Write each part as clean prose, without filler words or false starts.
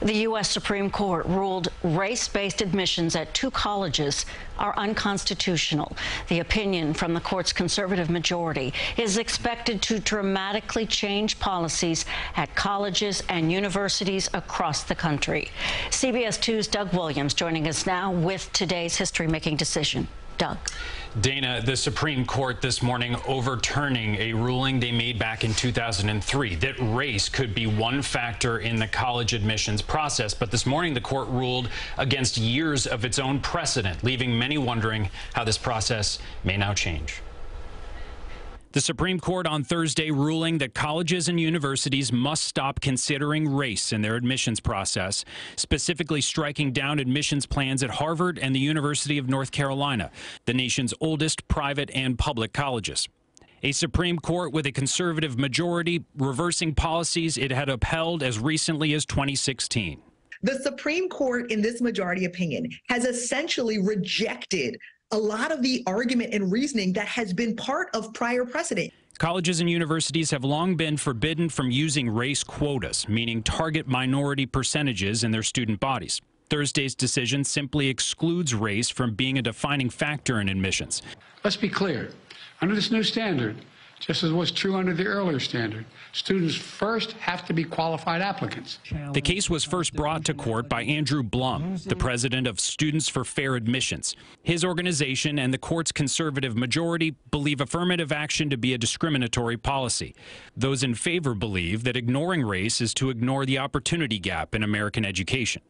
The U.S. Supreme Court ruled race-based admissions at 2 colleges are unconstitutional. The opinion from the court's conservative majority is expected to dramatically change policies at colleges and universities across the country. CBS 2's Doug Williams joining us now with today's history-making decision. Doug. Dana, the Supreme Court this morning overturning a ruling they made back in 2003 that race could be one factor in the college admissions process. But this morning, the court ruled against years of its own precedent, leaving many wondering how this process may now change. The Supreme Court on Thursday ruling that colleges and universities must stop considering race in their admissions process, specifically striking down admissions plans at Harvard and the University of North Carolina, the nation's oldest private and public colleges. A Supreme Court with a conservative majority reversing policies it had upheld as recently as 2016. The Supreme Court, in this majority opinion, has essentially rejected a lot of the argument and reasoning that has been part of prior precedent. Colleges and universities have long been forbidden from using race quotas, meaning target minority percentages in their student bodies. Thursday's decision simply excludes race from being a defining factor in admissions. Let's be clear. Under this new standard, just as was true under the earlier standard, students first have to be qualified applicants. The case was first brought to court by Andrew Blum, the president of Students for Fair Admissions. His organization and the court's conservative majority believe affirmative action to be a discriminatory policy. Those in favor believe that ignoring race is to ignore the opportunity gap in American education.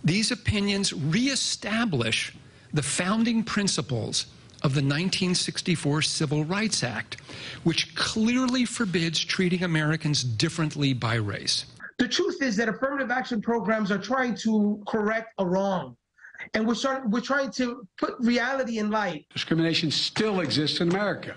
These opinions reestablish the founding principles of the 1964 Civil Rights Act, which clearly forbids treating Americans differently by race. The truth is that affirmative action programs are trying to correct a wrong, and we're trying to put reality in light. Discrimination still exists in America.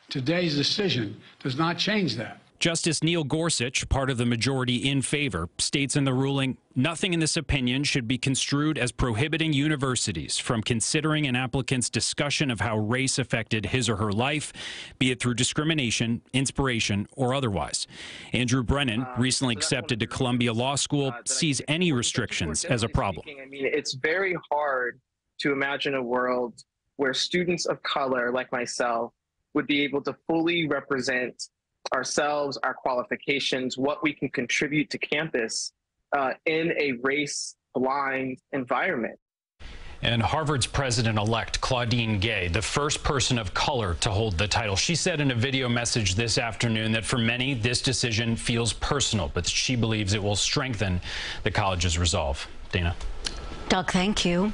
Today's decision does not change that. Justice Neil Gorsuch, part of the majority in favor, states in the ruling, nothing in this opinion should be construed as prohibiting universities from considering an applicant's discussion of how race affected his or her life, be it through discrimination, inspiration, or otherwise. Andrew Brennan, recently accepted to Columbia Law School, sees any restrictions as a problem. I mean, it's very hard to imagine a world where students of color like myself would be able to fully represent ourselves, our qualifications, what we can contribute to campus in a race-blind environment. And Harvard's president-elect, Claudine Gay, the first person of color to hold the title. She said in a video message this afternoon that for many, this decision feels personal, but she believes it will strengthen the college's resolve. Dana. Doug, thank you.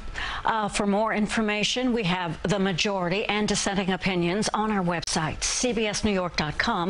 For more information, we have the majority and dissenting opinions on our website, cbsnewyork.com.